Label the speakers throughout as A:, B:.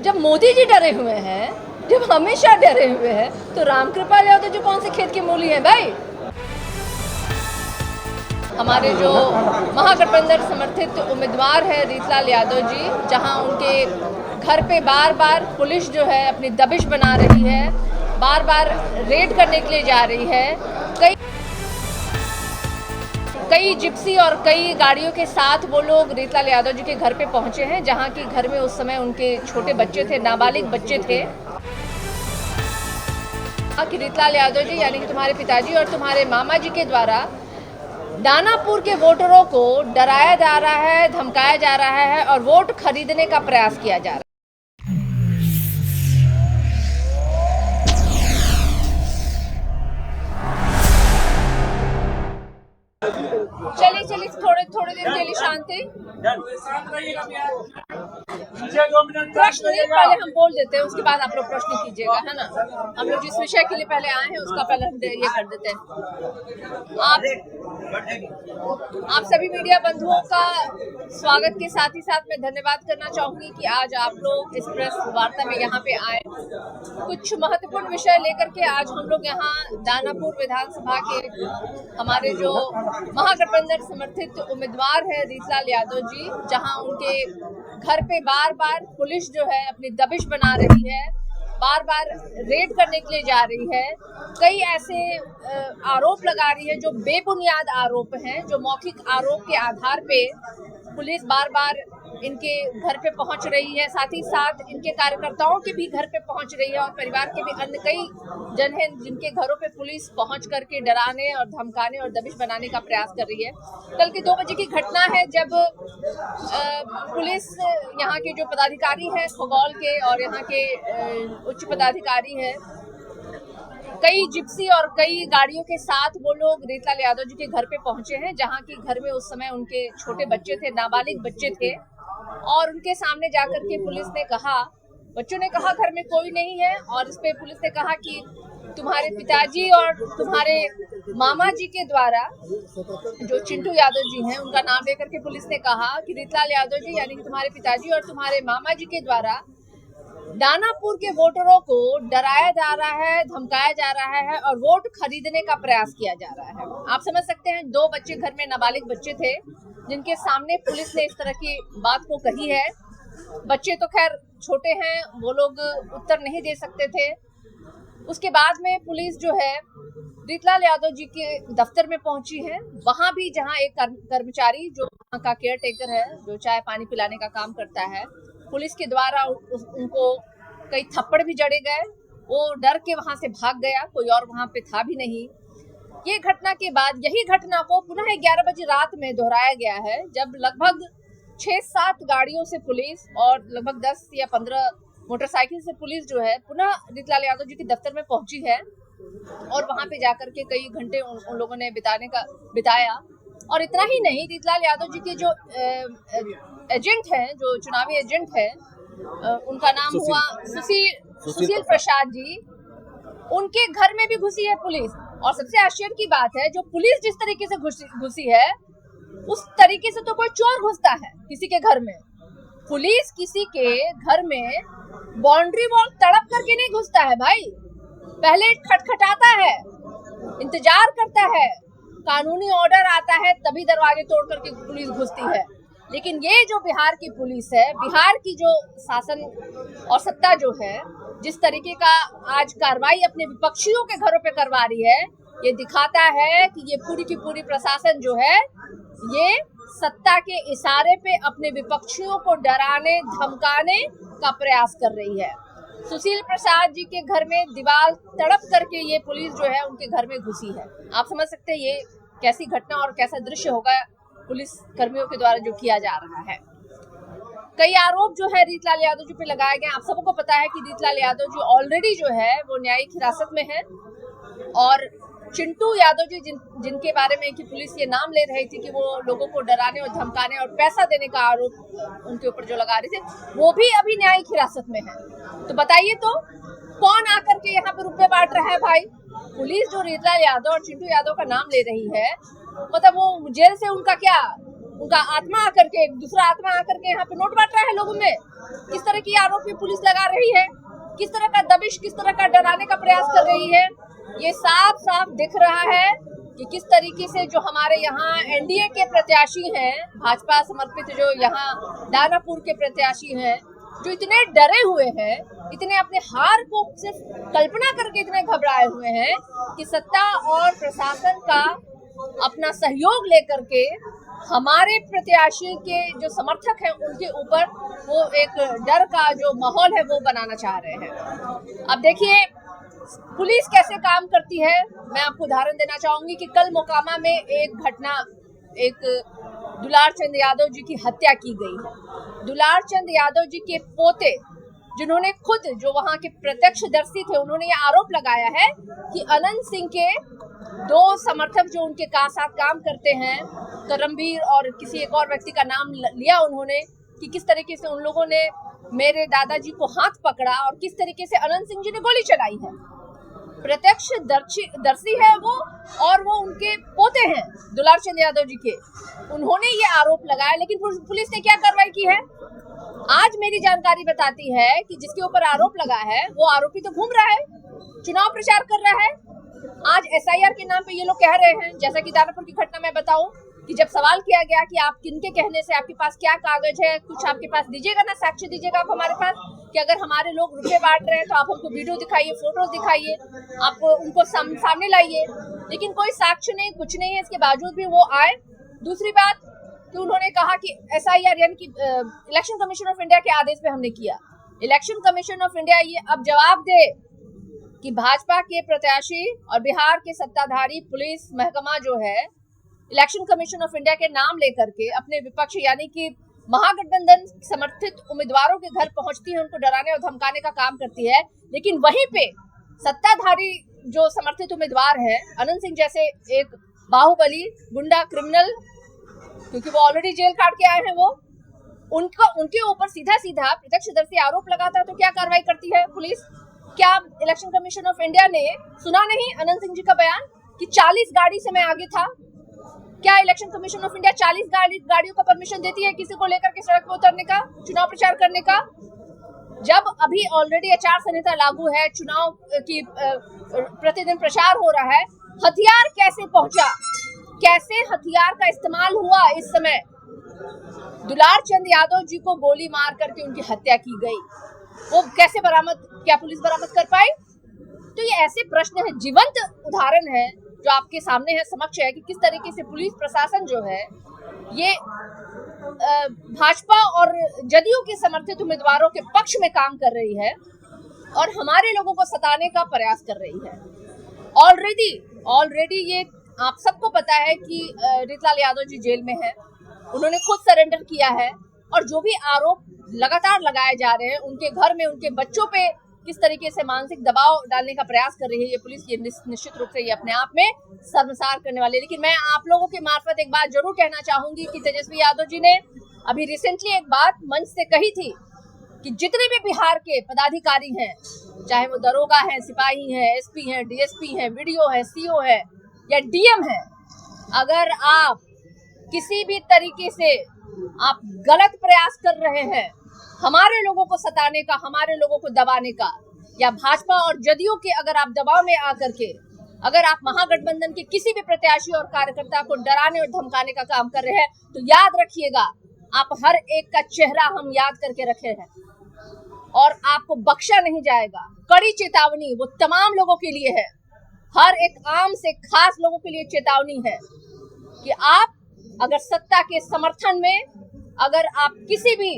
A: जब मोदी जी डरे हुए हैं, जब अमित शाह डरे हुए हैं, तो रामकृपाल यादव जो कौन से खेत के मूली हैं भाई। हमारे जो महागठबंधन समर्थित उम्मीदवार है रीतलाल यादव जी, जहां उनके घर पे बार बार पुलिस जो है अपनी दबिश बना रही है, बार बार रेड करने के लिए जा रही है। कई जिप्सी और कई गाड़ियों के साथ वो लोग रीतलाल यादव जी के घर पे पहुंचे हैं, जहां की घर में उस समय उनके छोटे बच्चे थे, नाबालिग बच्चे थे। कि रीतलाल यादव जी यानी कि तुम्हारे पिताजी और तुम्हारे मामा जी के द्वारा दानापुर के वोटरों को डराया जा रहा है, धमकाया जा रहा है और वोट खरीदने का प्रयास किया जा रहा है। चलिए थोड़े देर के लिए शांति। प्रश्न नहीं, पहले हम बोल देते हैं, उसके बाद आप लोग प्रश्न कीजिएगा, है ना। हम लोग जिस विषय के लिए पहले आए हैं उसका पहले हम ये कर देते हैं। आप सभी मीडिया बंधुओं का स्वागत के साथ ही साथ मैं धन्यवाद करना चाहूंगी कि आज आप लोग इस प्रेस वार्ता में यहाँ पे आए। कुछ महत्वपूर्ण विषय लेकर के आज हम लोग यहाँ दानापुर विधानसभा के हमारे जो महागठबंधन समर्थित उम्मीदवार है रीतलाल यादव जी, जहां उनके घर पे बार बार पुलिस जो है अपनी दबिश बना रही है, बार बार रेड करने के लिए जा रही है। कई ऐसे आरोप लगा रही है जो बेबुनियाद आरोप हैं, जो मौखिक आरोप के आधार पे पुलिस बार बार इनके घर पे पहुंच रही है, साथ ही साथ इनके कार्यकर्ताओं के भी घर पे पहुंच रही है और परिवार के भी अन्य कई जन हैं जिनके घरों पे पुलिस पहुंच करके डराने और धमकाने और दबिश बनाने का प्रयास कर रही है। कल के 2 बजे की घटना है जब पुलिस यहाँ के जो पदाधिकारी हैं खगौल के और यहाँ के उच्च पदाधिकारी हैं, कई जिप्सी और कई गाड़ियों के साथ वो लोग रीतलाल यादव जी के घर पे पहुंचे हैं, जहां की घर में उस समय उनके छोटे बच्चे थे, नाबालिग बच्चे थे। और उनके सामने जाकर के पुलिस ने कहा, बच्चों ने कहा घर में कोई नहीं है, और इस पे पुलिस ने कहा कि तुम्हारे पिताजी और तुम्हारे मामा जी के द्वारा, जो चिंटू यादव जी हैं उनका नाम लेकर के पुलिस ने कहा कि रीतलाल यादव जी यानी कि तुम्हारे पिताजी और तुम्हारे मामा जी के द्वारा दानापुर के वोटरों को डराया जा रहा है, धमकाया जा रहा है और वोट खरीदने का प्रयास किया जा रहा है। आप समझ सकते हैं, 2 बच्चे घर में, नाबालिग बच्चे थे, जिनके सामने पुलिस ने इस तरह की बात को कही है। बच्चे तो खैर छोटे हैं, वो लोग उत्तर नहीं दे सकते थे। उसके बाद में पुलिस जो है रीतलाल यादव जी के दफ्तर में पहुंची है। वहां भी जहां एक कर्मचारी जो वहां का केयर टेकर है, जो चाय पानी पिलाने का काम करता है, पुलिस के द्वारा उनको कई थप्पड़ भी जड़े गए। वो डर के वहां से भाग गया, कोई और वहां पे था भी नहीं। ये घटना के बाद यही घटना को पुनः 11 बजे रात में दोहराया गया है, जब लगभग 6-7 गाड़ियों से पुलिस और लगभग 10 या 15 मोटरसाइकिल से पुलिस जो है पुनः रीतलाल यादव जी के दफ्तर में पहुंची है और वहां पे जाकर के कई घंटे उन लोगों ने बिताया। और इतना ही नहीं, रीतलाल यादव जी के जो एजेंट हैं, जो चुनावी एजेंट है, उनका नाम हुआ सुशील प्रसाद जी, उनके घर में भी घुसी है पुलिस। और सबसे आश्चर्य की बात है, जो पुलिस जिस तरीके से घुसी है, उस तरीके से तो कोई चोर घुसता है किसी के घर में। पुलिस किसी के घर में बाउंड्री वॉल तड़प करके नहीं घुसता है भाई, पहले खटखटाता है, इंतजार करता है, कानूनी ऑर्डर आता है, तभी दरवाजे तोड़ करके पुलिस घुसती है। लेकिन ये जो बिहार की पुलिस है, बिहार की जो शासन और सत्ता जो है, जिस तरीके का आज कार्रवाई अपने विपक्षियों के घरों पे करवा रही है, ये दिखाता है कि ये पूरी की पूरी प्रशासन जो है, ये सत्ता के इशारे पे अपने विपक्षियों को डराने धमकाने का प्रयास कर रही है। सुशील प्रसाद जी के घर में दीवार तड़प करके ये पुलिस जो है उनके घर में घुसी है। आप समझ सकते हैं ये कैसी घटना और कैसा दृश्य होगा पुलिस कर्मियों के द्वारा जो किया जा रहा है। कई आरोप जो है रीतलाल यादव जी पे लगाए गए। आप सबको पता है कि रीतलाल यादव जी ऑलरेडी जो है वो न्यायिक हिरासत में है, और चिंटू यादव जी जिनके बारे में कि पुलिस ये नाम ले रही थी कि वो लोगों को डराने और धमकाने और पैसा देने का आरोप उनके ऊपर जो लगा रहे थे, वो भी अभी न्यायिक हिरासत में है। तो बताइए तो कौन आकर के यहाँ पे रुपए बांट रहा है भाई? पुलिस जो रीतलाल यादव और चिंटू यादव का नाम ले रही है, मतलब वो जेल से उनका क्या उनका आत्मा आकर के, दूसरा आत्मा आकर के यहाँ पे नोट बांट रहा है लोगों में। किस तरह की आरोप पुलिस लगा रही है, किस तरह का दबिश, किस तरह का डराने का प्रयास कर रही है। ये साफ साफ दिख रहा है कि किस तरीके से जो हमारे यहाँ एनडीए के प्रत्याशी हैं, भाजपा समर्पित जो यहाँ दानापुर के प्रत्याशी हैं, जो इतने डरे हुए हैं, इतने अपने हार को सिर्फ कल्पना करके इतने घबराए हुए हैं कि सत्ता और प्रशासन का अपना सहयोग लेकर के हमारे प्रत्याशी के जो समर्थक हैं उनके ऊपर वो एक डर का जो माहौल है वो बनाना चाह रहे हैं। अब देखिए पुलिस कैसे काम करती है। मैं आपको उदाहरण देना चाहूंगी कि कल मोकामा में एक घटना, एक दुलार चंद यादव जी की हत्या की गई है। दुलार चंद यादव जी के पोते, जिन्होंने खुद, जो वहां के प्रत्यक्षदर्शी थे, उन्होंने ये आरोप लगाया है कि अनंत सिंह के दो समर्थक जो उनके साथ काम करते हैं, करमवीर और किसी एक और व्यक्ति का नाम लिया उन्होंने, कि किस तरीके से उन लोगों ने मेरे दादाजी को हाथ पकड़ा और किस तरीके से अनंत सिंह जी ने गोली चलाई है। प्रत्यक्षदर्शी है वो, और वो उनके पोते हैं दुलार चंद यादव जी के। उन्होंने ये आरोप लगाया, लेकिन पुलिस ने क्या कार्रवाई की है? आज मेरी जानकारी बताती है कि जिसके ऊपर आरोप लगा है वो आरोपी तो घूम रहा है, चुनाव प्रचार कर रहा है। आज एसआईआर के नाम पे ये लोग कह रहे हैं, जैसा कि दानापुर की घटना में बताऊं कि जब सवाल किया गया कि आप किनके कहने से, आपके पास क्या कागज है, कुछ आपके पास दीजिएगा ना, साक्ष्य दीजिएगा आप हमारे पास कि अगर हमारे लोग रुपए बांट रहे हैं तो आप हमको वीडियो दिखाइए, फोटोज दिखाइए, आप उनको सामने लाइए। लेकिन कोई साक्ष्य नहीं, कुछ नहीं है। इसके बावजूद भी वो आए। दूसरी बात कि उन्होंने कहा कि एसआईआर यानी कि इलेक्शन कमीशन ऑफ इंडिया के आदेश पे हमने किया। इलेक्शन कमीशन ऑफ इंडिया ये अब जवाब दे कि भाजपा के प्रत्याशी और बिहार के सत्ताधारी पुलिस महकमा जो है इलेक्शन कमीशन ऑफ इंडिया के नाम लेकर के अपने विपक्ष यानी कि महागठबंधन समर्थित उम्मीदवारों के घर पहुंचती है, उनको डराने और धमकाने का काम करती है। लेकिन वहीं पे सत्ताधारी जो समर्थित उम्मीदवार है, अनंत सिंह जैसे एक बाहुबली गुंडा क्रिमिनल, क्योंकि वो ऑलरेडी जेल काट के आए हैं, वो उनके ऊपर सीधा सीधा प्रत्यक्षदर्शी आरोप लगाता है तो क्या कार्रवाई करती है पुलिस? क्या इलेक्शन कमीशन ऑफ इंडिया ने सुना नहीं अनंत सिंह जी का बयान कि 40 गाड़ी से मैं आगे था? क्या इलेक्शन कमीशन ऑफ इंडिया 40 गाड़ियों का परमिशन देती है किसी को लेकर के सड़क पर उतरने का, चुनाव प्रचार करने का? जब अभी ऑलरेडी आचार संहिता लागू है, चुनाव की प्रतिदिन प्रचार हो रहा है, हथियार कैसे पहुंचा, कैसे हथियार का इस्तेमाल हुआ? इस समय दुलार चंद यादव जी को गोली मार करके उनकी हत्या की गई, वो कैसे बरामद, क्या पुलिस बरामद कर पाई? तो ये ऐसे प्रश्न है, जीवंत उदाहरण है जो आपके सामने है, समक्ष है कि किस तरीके से पुलिस प्रशासन जो है ये भाजपा और जदयू के समर्थित उम्मीदवारों के पक्ष में काम कर रही है और हमारे लोगों को सताने का प्रयास कर रही है। ऑलरेडी ये आप सबको पता है कि रीतलाल यादव जी जेल में है, उन्होंने खुद सरेंडर किया है, और जो भी आरोप लगातार लगाए जा रहे हैं उनके घर में उनके बच्चों पे किस तरीके से मानसिक दबाव डालने का प्रयास कर रही है ये पुलिस, ये निश्चित रूप से ये अपने आप में शर्मसार करने वाले। लेकिन मैं आप लोगों के मार्फत एक बात जरूर कहना चाहूंगी कि तेजस्वी यादव जी ने अभी रिसेंटली एक बात मंच से कही थी कि जितने भी बिहार के पदाधिकारी हैं, चाहे वो दरोगा हैं, सिपाही हैं, एसपी हैं, डीएसपी हैं, वीडियो है, सीओ है या डीएम है, अगर आप किसी भी तरीके से आप गलत प्रयास कर रहे हैं हमारे लोगों को सताने का, हमारे लोगों को दबाने का, या भाजपा और जदयू के अगर आप दबाव में आकर के अगर आप महागठबंधन के किसी भी प्रत्याशी और कार्यकर्ता को डराने और धमकाने का काम कर रहे हैं तो याद रखिएगा, आप हर एक का चेहरा हम याद करके रखे हैं और आपको बख्शा नहीं जाएगा। कड़ी चेतावनी वो तमाम लोगों के लिए है, हर एक आम से खास लोगों के लिए चेतावनी है कि आप अगर सत्ता के समर्थन में अगर आप किसी भी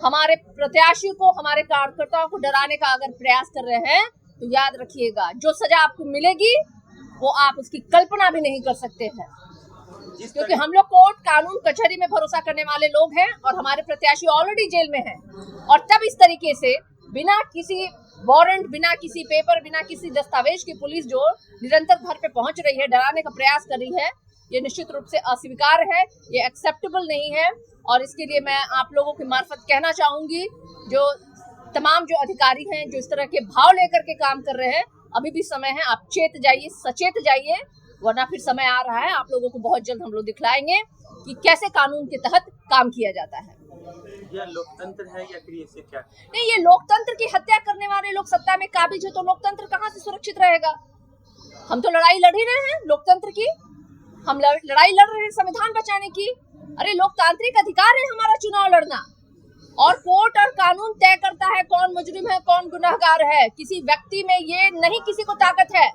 A: हमारे प्रत्याशी को, हमारे कार्यकर्ताओं को डराने का अगर प्रयास कर रहे हैं तो याद रखिएगा, जो सजा आपको मिलेगी वो आप उसकी कल्पना भी नहीं कर सकते हैं। क्योंकि हम लोग कोर्ट, कानून, कचहरी में भरोसा करने वाले लोग हैं और हमारे प्रत्याशी ऑलरेडी जेल में हैं, और तब इस तरीके से बिना किसी वारंट, बिना किसी पेपर, बिना किसी दस्तावेज की पुलिस जो निरंतर घर पे पहुंच रही है, डराने का प्रयास कर रही है, ये निश्चित रूप से अस्वीकार है, ये एक्सेप्टेबल नहीं है। और इसके लिए मैं आप लोगों के मार्फत कहना चाहूंगी, जो तमाम जो अधिकारी हैं जो इस तरह के भाव लेकर के काम कर रहे हैं, अभी भी समय है, आप चेत जाइए, सचेत जाइए, वरना फिर समय आ रहा है, आप लोगों को बहुत जल्द हम लोग दिखलाएंगे कि कैसे कानून के तहत काम किया जाता है।
B: यह लोकतंत्र है या फिर इससे क्या?
A: नहीं, ये लोकतंत्र की हत्या करने वाले लोग सत्ता में काबिज है तो लोकतंत्र कहाँ से सुरक्षित रहेगा? हम तो लड़ाई लड़ ही रहे हैं लोकतंत्र की, हम लड़ाई लड़ रहे हैं संविधान बचाने की। अरे लोकतांत्रिक अधिकार है हमारा चुनाव लड़ना, और कोर्ट और कानून तय करता है कौन मुजरिम है कौन गुनहगार है। किसी व्यक्ति में ये नहीं, किसी को ताकत है,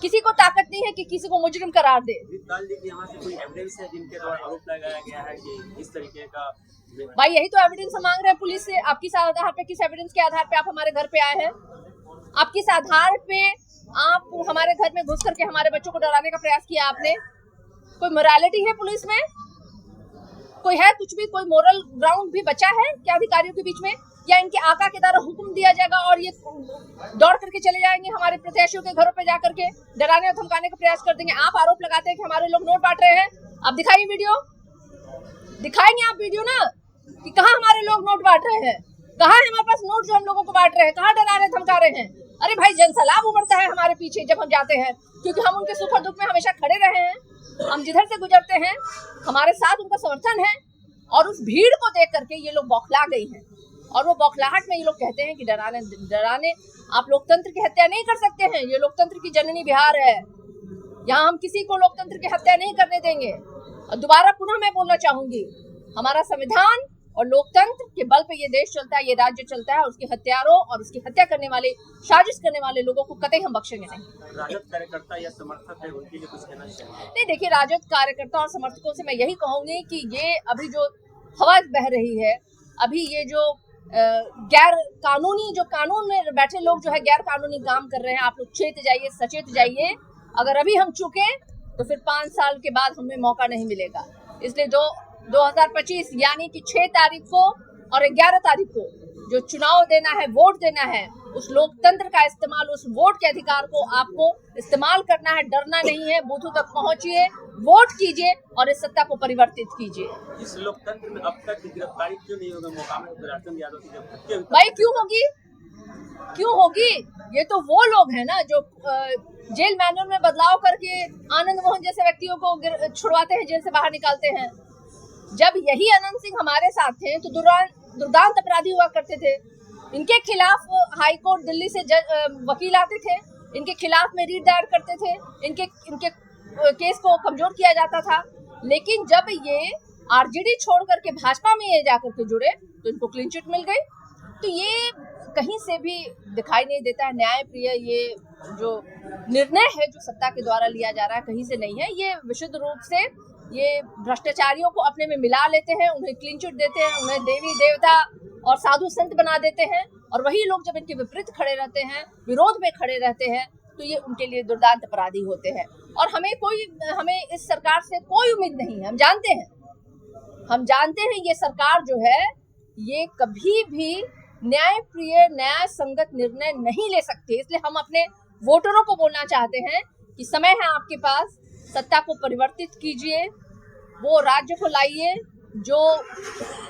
A: किसी को ताकत नहीं है कि किसी को मुजरिम करार दे।
B: यहाँ से कोई एविडेंस है जिनके द्वारा आरोप लगाया गया है कि इस तरीके का?
A: भाई यही तो एविडेंस हम मांग रहे हैं पुलिस से। आप किस आधार पे, किस एविडेंस के आधार पे आप हमारे घर पे आए हैं? आप किस आधार पे आप हमारे घर में घुस करके हमारे बच्चों को डराने का प्रयास किया आपने? कोई मोरालिटी है पुलिस में? कोई है कुछ भी, कोई मोरल ग्राउंड भी बचा है क्या अधिकारियों के बीच में? या इनके आका के द्वारा हुक्म दिया जाएगा और ये दौड़ करके चले जाएंगे हमारे प्रत्याशियों के घरों पे जा करके डराने और धमकाने का प्रयास कर देंगे? आप आरोप लगाते हैं कि हमारे लोग नोट बांट रहे हैं, आप दिखाइए वीडियो, दिखाएंगे आप वीडियो ना कि कहाँ हमारे लोग नोट बांट रहे हैं, कहाँ है हमारे पास नोट जो हम लोगों को बांट रहे हैं, कहाँ डरा रहे धमका रहे हैं? अरे भाई जनसैलाब उमड़ता है हमारे पीछे जब हम जाते हैं, क्योंकि हम उनके सुख और दुख में हमेशा खड़े रहे हैं। हम जिधर से गुजरते हैं हमारे साथ उनका समर्थन है, और उस भीड़ को देख करके ये लोग बौखला गई हैं, और वो बौखलाहट में ये लोग कहते हैं कि डराने आप लोकतंत्र की हत्या नहीं कर सकते हैं। ये लोकतंत्र की जननी बिहार है, यहाँ हम किसी को लोकतंत्र की हत्या नहीं करने देंगे। और दोबारा पुनः मैं बोलना चाहूंगी, हमारा संविधान और लोकतंत्र के बल पे ये देश चलता है, ये राज्य चलता है। उसके हत्यारों और उसकी हत्या करने वाले, साजिश करने वाले लोगों को कतई हम बख्शेंगे नहीं।
B: राजद कार्यकर्ता या समर्थक है, उनके लिए कुछ कहना चाहिए?
A: नहीं, देखिए राजद कार्यकर्ता और समर्थकों से मैं यही कहूंगी कि ये अभी जो हवा बह रही है, अभी ये जो गैर कानूनी, जो कानून में बैठे लोग जो है गैर कानूनी काम कर रहे हैं, आप लोग चेत जाइए, सचेत जाइए। अगर अभी हम चुके तो फिर 5 साल के बाद हमें मौका नहीं मिलेगा। इसलिए 2025 यानी कि 6 तारीख को और 11 तारीख को जो चुनाव देना है, वोट देना है, उस लोकतंत्र का इस्तेमाल, उस वोट के अधिकार को आपको इस्तेमाल करना है। डरना नहीं है, बूथों तक पहुंचिए, वोट कीजिए और इस सत्ता को परिवर्तित कीजिए।
B: इस लोकतंत्र में अब तक गिरफ्तारी क्यों नहीं होगी मुकाम राजन यादव की?
A: भाई क्यों होगी, क्यों होगी? ये तो वो लोग हैं ना जो जेल मैनुअल में बदलाव करके आनंद मोहन जैसे व्यक्तियों को छुड़वाते हैं, जेल से बाहर निकालते हैं। जब यही अनंत सिंह हमारे साथ थे तो दुर्दांत अपराधी हुआ करते थे। इनके खिलाफ हाई कोर्ट दिल्ली से वकील आते थे, इनके खिलाफ में रीट दायर करते थे, इनके केस को कमजोर किया जाता था। लेकिन जब ये आरजेडी छोड़ करके भाजपा में ये जाकर के जुड़े तो इनको क्लीन चिट मिल गई। तो ये कहीं से भी दिखाई नहीं देता है न्याय प्रिय। ये जो निर्णय है जो सत्ता के द्वारा लिया जा रहा है, कहीं से नहीं है। ये विशुद्ध रूप से ये भ्रष्टाचारियों को अपने में मिला लेते हैं, उन्हें क्लीन चिट देते हैं, उन्हें देवी देवता और साधु संत बना देते हैं। और वही लोग जब इनके विपरीत खड़े रहते हैं, विरोध में खड़े रहते हैं, तो ये उनके लिए दुर्दांत अपराधी होते हैं। और हमें इस सरकार से कोई उम्मीद नहीं है। हम जानते हैं ये सरकार जो है ये कभी भी न्याय प्रिय, न्याय संगत निर्णय नहीं ले सकती। इसलिए हम अपने वोटरों को बोलना चाहते हैं कि समय है आपके पास, सत्ता को परिवर्तित कीजिए, वो राज्य को लाइए जो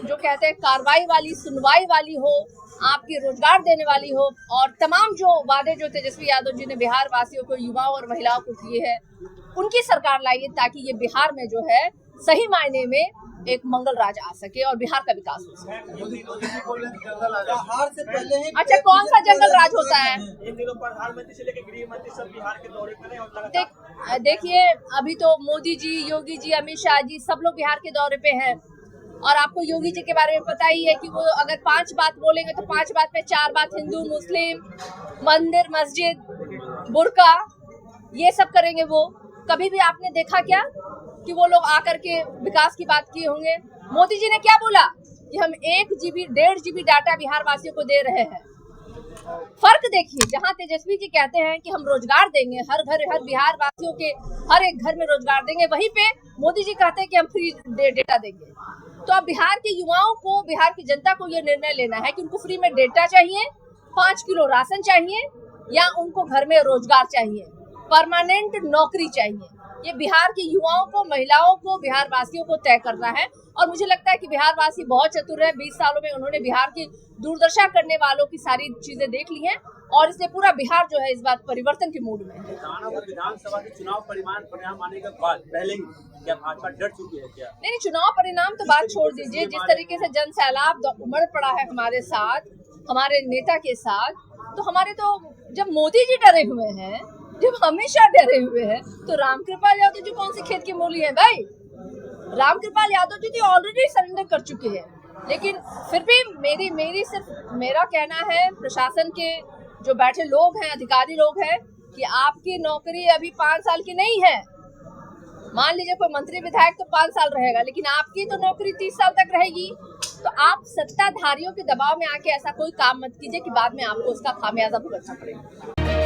A: कहते हैं कार्रवाई वाली, सुनवाई वाली हो, आपकी रोजगार देने वाली हो। और तमाम जो वादे जो तेजस्वी यादव जी ने बिहार वासियों को, युवाओं और महिलाओं को किए हैं, उनकी सरकार लाइए ताकि ये बिहार में जो है सही मायने में एक मंगल राज आ सके और बिहार का विकास हो सके। अच्छा, कौन सा जंगल राज होता है?
B: प्रधानमंत्री से लेकर गृह मंत्री सब बिहार के दौरे पर हैं।
A: देखिए अभी तो मोदी जी, योगी जी, अमित शाह जी सब लोग बिहार के दौरे पे हैं। और आपको योगी जी के बारे में पता ही है कि वो अगर 5 बात बोलेंगे तो 5 बात में 4 बात हिंदू, मुस्लिम, मंदिर, मस्जिद, बुर्का, ये सब करेंगे। वो कभी भी आपने देखा क्या कि वो लोग आकर के विकास की बात किए होंगे? मोदी जी ने क्या बोला कि हम 1 GB 1.5 GB डाटा बिहार वासियों को दे रहे हैं। फर्क देखिए, जहां तेजस्वी जी कहते हैं कि हम रोजगार देंगे, हर बिहार वासियों के हर एक घर में रोजगार देंगे, वहीं पे मोदी जी कहते हैं कि हम फ्री डेटा देंगे। तो अब बिहार के युवाओं को, बिहार की जनता को ये निर्णय लेना है कि उनको फ्री में डेटा चाहिए, 5 किलो राशन चाहिए, या उनको घर में रोजगार चाहिए, परमानेंट नौकरी चाहिए। ये बिहार के युवाओं को, महिलाओं को, बिहार वासियों को तय करना है। और मुझे लगता है कि बिहार वासी बहुत चतुर है। 20 सालों में उन्होंने बिहार की दुर्दशा करने वालों की सारी चीजें देख ली हैं और इसलिए पूरा बिहार जो है इस बार परिवर्तन के मूड में है।
B: विधानसभा के चुनाव परिणाम आने के बाद पहले ही क्या भाजपा डर चुकी है क्या?
A: नहीं, चुनाव परिणाम तो बात छोड़ दीजिए, जिस तरीके से जन सैलाब उमड़ पड़ा है हमारे साथ, हमारे नेता के साथ, तो हमारे तो जब मोदी जी डरे हुए हैं, जब हमेशा डरे हुए हैं, तो रामकृपाल यादव जी कौन से खेत के मूली है भाई? रामकृपाल यादव जी तो ऑलरेडी सरेंडर कर चुके हैं। लेकिन फिर भी मेरा कहना है, प्रशासन के जो बैठे लोग हैं, अधिकारी लोग हैं, कि आपकी नौकरी अभी 5 साल की नहीं है। मान लीजिए कोई मंत्री विधायक तो 5 साल रहेगा, लेकिन आपकी तो नौकरी 30 साल तक रहेगी। तो आप सत्ताधारियों के दबाव में आके ऐसा कोई काम मत कीजिए कि बाद में आपको उसका खामियाजा भुगतना पड़ेगा।